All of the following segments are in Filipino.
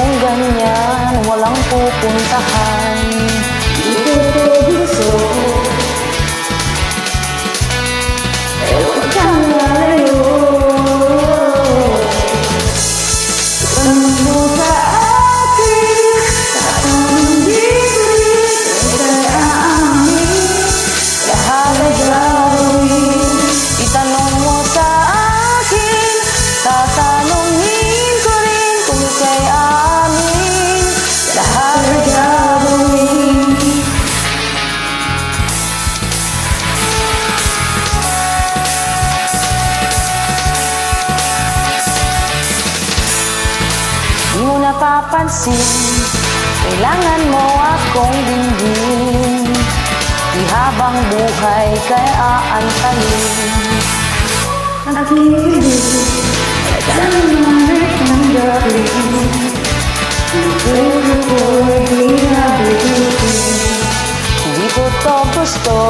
kung ganyan walang pupuntahan. Di ko to gusto, pero wag kang lalayo. Tanong mo sa akin, tatanong dito rin kay aamin. Lahat ay gagawin. Itanong mo sa akin, tatanungin ko rin kung ika'y amin. Lahat ay gagawin. Di mo napapansin, kailangan mo akong dinggin. Di habang buhay kay aantayin. Nakikinig, nagkanalit ng gabi. Ipuro ko'y binabitin. Di ko to gusto,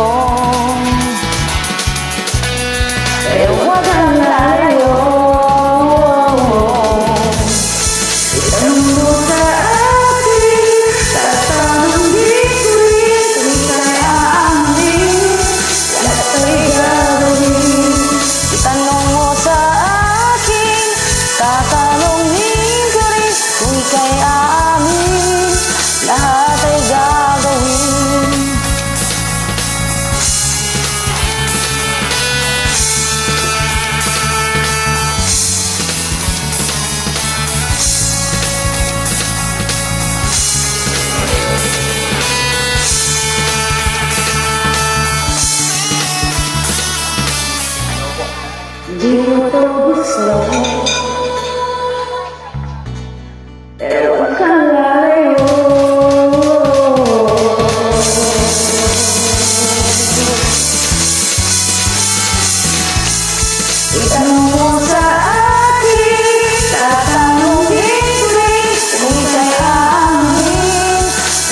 pero wag kang lalayo. Itanong mo sa akin, tatanungin ko rin kung ika'y aamin. Lahat ay gagawin. Itanong mo sa akin, tatanungin ko rin kung ika'y aamin. Lahat ay gagawin. Di mo to gusto, pero wag kang lalayo. Itanong mo sa akin, tatanungin ko rin kung ika'y aamin.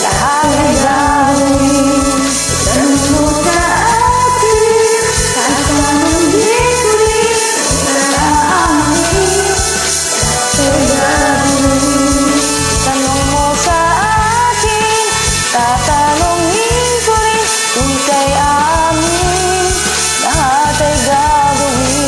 Lahat ay gagawin. Itanong mo sa akin, tatanungin ko rin kung ika'y aamin. Lahat ay gagawin. Itanong mo sa akin, tatanungin ko rin kung ika'y aamin. Lahat ay gagawin.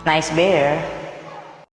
Nice bear.